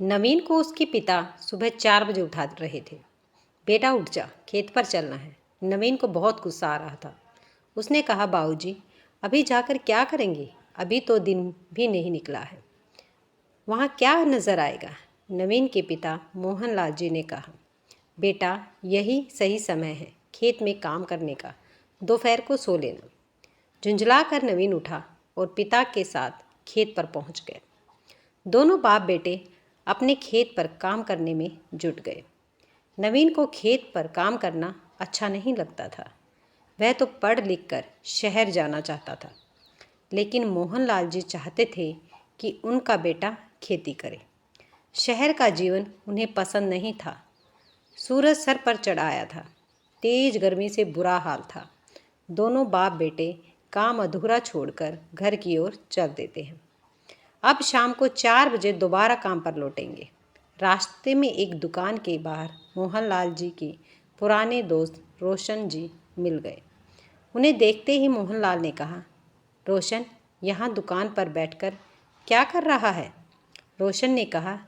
नवीन को उसके पिता सुबह 4 बजे उठा रहे थे। बेटा उठ जा, खेत पर चलना है। नवीन को बहुत गुस्सा आ रहा था। उसने कहा, बाबूजी, अभी जाकर क्या करेंगे? अभी तो दिन भी नहीं निकला है। वहाँ क्या नज़र आएगा? नवीन के पिता मोहनलाल जी ने कहा, बेटा यही सही समय है खेत में काम करने का। दोपहर को सो लेना। झुंझला कर नवीन उठा और पिता के साथ खेत पर पहुँच गए। दोनों बाप बेटे अपने खेत पर काम करने में जुट गए। नवीन को खेत पर काम करना अच्छा नहीं लगता था। वह तो पढ़ लिख कर शहर जाना चाहता था, लेकिन मोहनलाल जी चाहते थे कि उनका बेटा खेती करे। शहर का जीवन उन्हें पसंद नहीं था। सूरज सर पर चढ़ आया था। तेज गर्मी से बुरा हाल था। दोनों बाप बेटे काम अधूरा छोड़कर घर की ओर चल देते हैं। अब शाम को 4 बजे दोबारा काम पर लौटेंगे। रास्ते में एक दुकान के बाहर मोहनलाल जी के पुराने दोस्त रोशन जी मिल गए। उन्हें देखते ही मोहनलाल ने कहा, रोशन, यहाँ दुकान पर बैठकर क्या कर रहा है? रोशन ने कहा,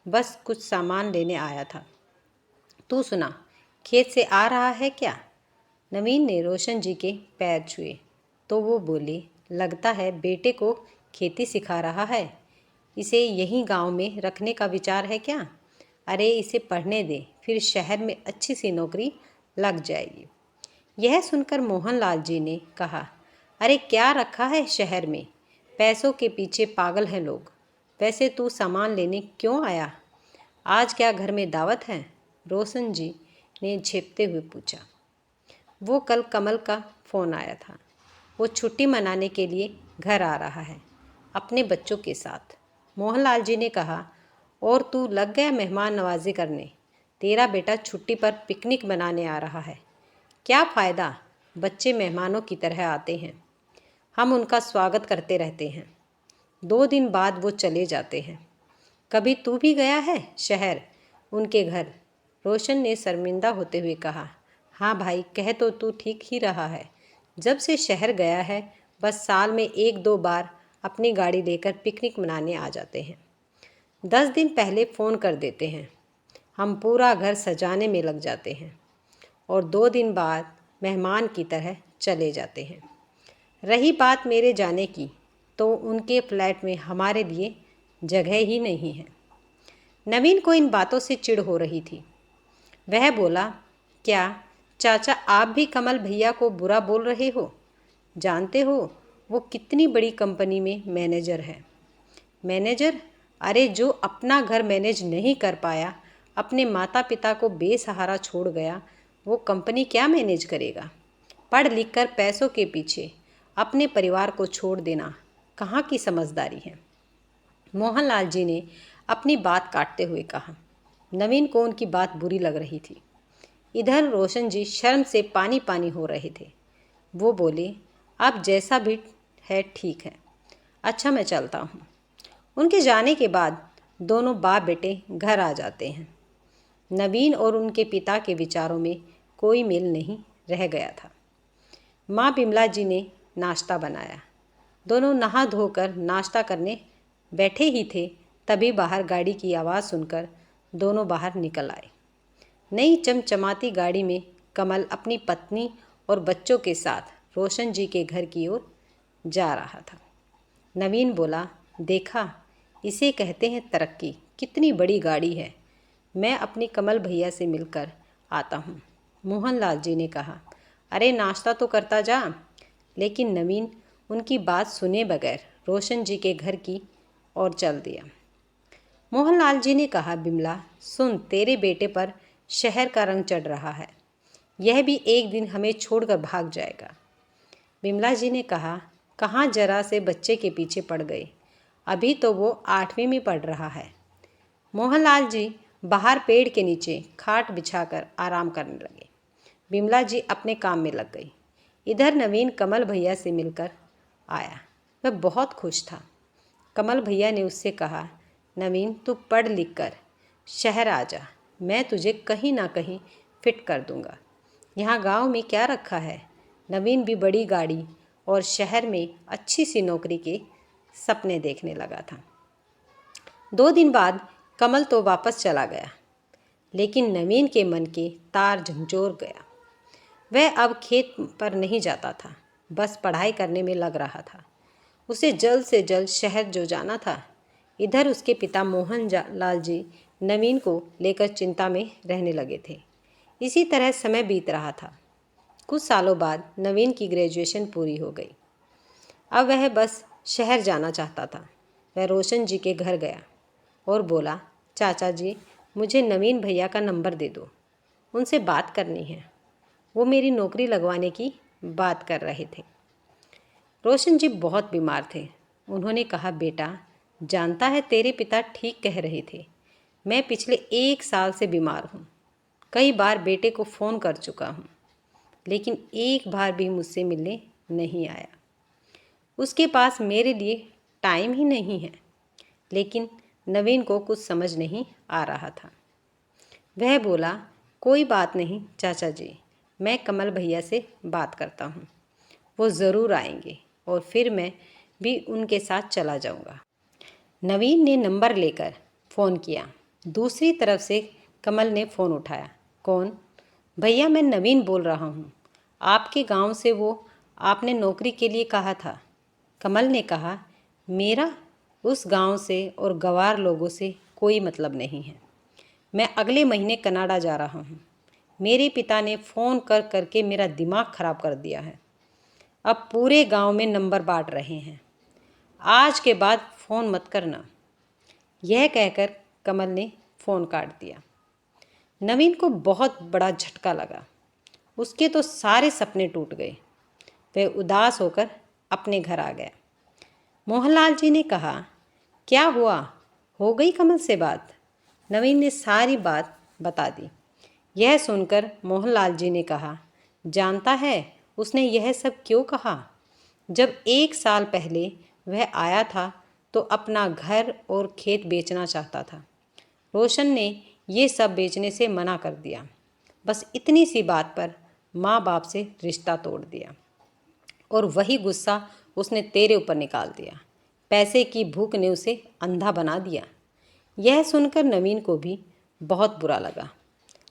बस कुछ सामान लेने आया था। तू सुना, खेत से आ रहा है क्या? नवीन ने रोशन जी के पैर छुए तो वो बोले, लगता है बेटे को खेती सिखा रहा है। इसे यहीं गांव में रखने का विचार है क्या? अरे इसे पढ़ने दे, फिर शहर में अच्छी सी नौकरी लग जाएगी। यह सुनकर मोहनलाल जी ने कहा, अरे क्या रखा है शहर में? पैसों के पीछे पागल हैं लोग। वैसे तू सामान लेने क्यों आया? आज क्या घर में दावत है? रोशन जी ने झेपते हुए पूछा। वो कल कमल का फ़ोन आया था। वो छुट्टी मनाने के लिए घर आ रहा है अपने बच्चों के साथ। मोहनलाल जी ने कहा, और तू लग गया मेहमान नवाजी करने। तेरा बेटा छुट्टी पर पिकनिक मनाने आ रहा है। क्या फ़ायदा? बच्चे मेहमानों की तरह आते हैं। हम उनका स्वागत करते रहते हैं। 2 दिन बाद वो चले जाते हैं। कभी तू भी गया है शहर, उनके घर? रोशन ने शर्मिंदा होते हुए कहा, हाँ भाई, कह तो तू ठीक ही रहा है। जब से शहर गया है बस साल में 1-2 बार अपनी गाड़ी लेकर पिकनिक मनाने आ जाते हैं। 10 दिन पहले फ़ोन कर देते हैं। हम पूरा घर सजाने में लग जाते हैं और 2 दिन बाद मेहमान की तरह चले जाते हैं। रही बात मेरे जाने की, तो उनके फ्लैट में हमारे लिए जगह ही नहीं है। नवीन को इन बातों से चिढ़ हो रही थी। वह बोला, क्या चाचा आप भी कमल भैया को बुरा बोल रहे हो? जानते हो वो कितनी बड़ी कंपनी में मैनेजर है। मैनेजर? अरे जो अपना घर मैनेज नहीं कर पाया, अपने माता पिता को बेसहारा छोड़ गया, वो कंपनी क्या मैनेज करेगा? पढ़ लिख कर पैसों के पीछे अपने परिवार को छोड़ देना कहाँ की समझदारी है? मोहनलाल जी ने अपनी बात काटते हुए कहा। नवीन को उनकी बात बुरी लग रही थी। इधर रोशन जी शर्म से पानी पानी हो रहे थे। वो बोले, अब जैसा भी है ठीक है। अच्छा मैं चलता हूँ। उनके जाने के बाद दोनों बाप बेटे घर आ जाते हैं। नवीन और उनके पिता के विचारों में कोई मेल नहीं रह गया था। माँ बिमला जी ने नाश्ता बनाया। दोनों नहा धोकर नाश्ता करने बैठे ही थे, तभी बाहर गाड़ी की आवाज़ सुनकर दोनों बाहर निकल आए। नई चमचमाती गाड़ी में कमल अपनी पत्नी और बच्चों के साथ रोशन जी के घर की ओर जा रहा था। नवीन बोला, देखा, इसे कहते हैं तरक्की। कितनी बड़ी गाड़ी है। मैं अपनी कमल भैया से मिलकर आता हूँ। मोहनलाल जी ने कहा, अरे नाश्ता तो करता जा। लेकिन नवीन उनकी बात सुने बगैर रोशन जी के घर की ओर चल दिया। मोहनलाल जी ने कहा, बिमला सुन, तेरे बेटे पर शहर का रंग चढ़ रहा है। यह भी एक दिन हमें छोड़कर भाग जाएगा। बिमला जी ने कहा, कहाँ जरा से बच्चे के पीछे पड़ गए। अभी तो वो 8वीं में पढ़ रहा है। मोहनलाल जी बाहर पेड़ के नीचे खाट बिछाकर आराम करने लगे। बिमला जी अपने काम में लग गई। इधर नवीन कमल भैया से मिलकर आया। वह बहुत खुश था। कमल भैया ने उससे कहा, नवीन तू पढ़ लिख कर शहर आ जा, मैं तुझे कहीं ना कहीं फिट कर दूंगा। यहाँ गांव में क्या रखा है? नवीन भी बड़ी गाड़ी और शहर में अच्छी सी नौकरी के सपने देखने लगा था। 2 दिन बाद कमल तो वापस चला गया, लेकिन नवीन के मन के तार झंझोर गया। वह अब खेत पर नहीं जाता था, बस पढ़ाई करने में लग रहा था। उसे जल्द से जल्द शहर जो जाना था। इधर उसके पिता मोहन लाल जी नवीन को लेकर चिंता में रहने लगे थे। इसी तरह समय बीत रहा था। कुछ सालों बाद नवीन की ग्रेजुएशन पूरी हो गई। अब वह बस शहर जाना चाहता था। वह रोशन जी के घर गया और बोला, चाचा जी, मुझे नवीन भैया का नंबर दे दो, उनसे बात करनी है। वो मेरी नौकरी लगवाने की बात कर रहे थे। रोशन जी बहुत बीमार थे। उन्होंने कहा, बेटा, जानता है तेरे पिता ठीक कह रहे थे। मैं पिछले 1 साल से बीमार हूँ। कई बार बेटे को फ़ोन कर चुका हूँ, लेकिन एक बार भी मुझसे मिलने नहीं आया। उसके पास मेरे लिए टाइम ही नहीं है। लेकिन नवीन को कुछ समझ नहीं आ रहा था। वह बोला, कोई बात नहीं चाचा जी, मैं कमल भैया से बात करता हूँ। वो ज़रूर आएंगे और फिर मैं भी उनके साथ चला जाऊँगा। नवीन ने नंबर लेकर फ़ोन किया। दूसरी तरफ से कमल ने फ़ोन उठाया। कौन? भैया, मैं नवीन बोल रहा हूँ। आपके गांव से वो आपने नौकरी के लिए कहा था। कमल ने कहा, मेरा उस गांव से और गंवार लोगों से कोई मतलब नहीं है। मैं अगले महीने कनाडा जा रहा हूँ। मेरे पिता ने फ़ोन कर करके मेरा दिमाग ख़राब कर दिया है। अब पूरे गांव में नंबर बांट रहे हैं। आज के बाद फ़ोन मत करना। यह कहकर कमल ने फ़ोन काट दिया। नवीन को बहुत बड़ा झटका लगा। उसके तो सारे सपने टूट गए। वह उदास होकर अपने घर आ गया। मोहनलाल जी ने कहा, क्या हुआ? हो गई कमल से बात? नवीन ने सारी बात बता दी। यह सुनकर मोहनलाल जी ने कहा, जानता है उसने यह सब क्यों कहा? जब 1 साल पहले वह आया था तो अपना घर और खेत बेचना चाहता था। रोशन ने ये सब बेचने से मना कर दिया। बस इतनी सी बात पर माँ बाप से रिश्ता तोड़ दिया और वही गुस्सा उसने तेरे ऊपर निकाल दिया। पैसे की भूख ने उसे अंधा बना दिया। यह सुनकर नवीन को भी बहुत बुरा लगा।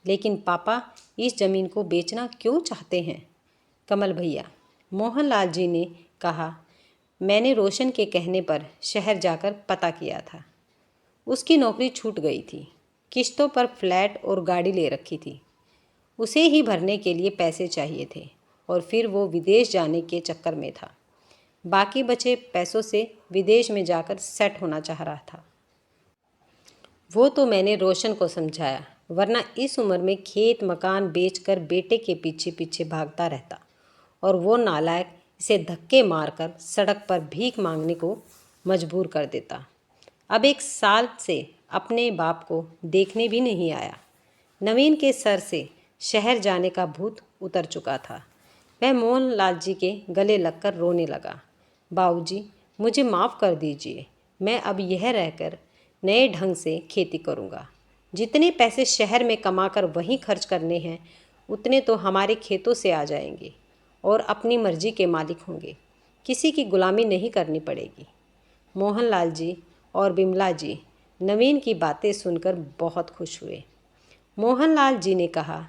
लेकिन पापा इस ज़मीन को बेचना क्यों चाहते हैं? कमल भैया, मोहनलाल जी ने कहा, मैंने रोशन के कहने पर शहर जाकर पता किया था। उसकी नौकरी छूट गई थी। किश्तों पर फ्लैट और गाड़ी ले रखी थी। उसे ही भरने के लिए पैसे चाहिए थे और फिर वो विदेश जाने के चक्कर में था। बाकी बचे पैसों से विदेश में जाकर सेट होना चाह रहा था। वो तो मैंने रोशन को समझाया, वरना इस उम्र में खेत मकान बेचकर बेटे के पीछे पीछे भागता रहता और वो नालायक इसे धक्के मारकर सड़क पर भीख मांगने को मजबूर कर देता। अब 1 साल से अपने बाप को देखने भी नहीं आया। नवीन के सर से शहर जाने का भूत उतर चुका था। वह मोहनलाल जी के गले लगकर रोने लगा। बाबूजी, मुझे माफ़ कर दीजिए। मैं अब यह रहकर नए ढंग से खेती करूँगा। जितने पैसे शहर में कमाकर वहीं खर्च करने हैं, उतने तो हमारे खेतों से आ जाएंगे और अपनी मर्जी के मालिक होंगे। किसी की गुलामी नहीं करनी पड़ेगी। मोहनलाल जी और बिमला जी नवीन की बातें सुनकर बहुत खुश हुए। मोहनलाल जी ने कहा,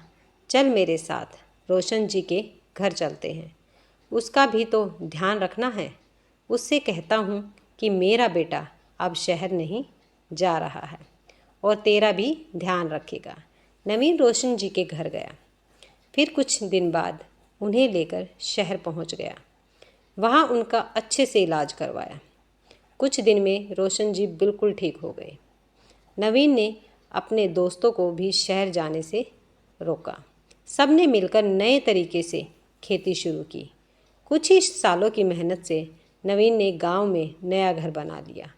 चल मेरे साथ रोशन जी के घर चलते हैं। उसका भी तो ध्यान रखना है। उससे कहता हूँ कि मेरा बेटा अब शहर नहीं जा रहा है और तेरा भी ध्यान रखेगा। नवीन रोशन जी के घर गया। फिर कुछ दिन बाद उन्हें लेकर शहर पहुँच गया। वहाँ उनका अच्छे से इलाज करवाया। कुछ दिन में रोशन जी बिल्कुल ठीक हो गए। नवीन ने अपने दोस्तों को भी शहर जाने से रोका। सब ने मिलकर नए तरीके से खेती शुरू की। कुछ ही सालों की मेहनत से नवीन ने गांव में नया घर बना लिया,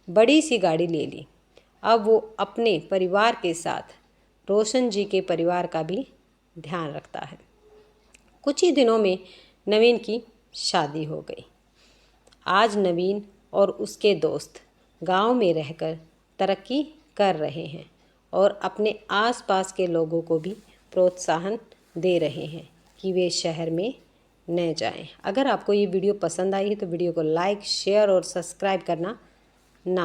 बड़ी सी गाड़ी ले ली। अब वो अपने परिवार के साथ रोशन जी के परिवार का भी ध्यान रखता है। कुछ ही दिनों में नवीन की शादी हो गई। आज नवीन और उसके दोस्त गांव में रहकर तरक्की कर रहे हैं और अपने आसपास के लोगों को भी प्रोत्साहन दे रहे हैं कि वे शहर में न जाएं। अगर आपको ये वीडियो पसंद आई है तो वीडियो को लाइक, शेयर और सब्सक्राइब करना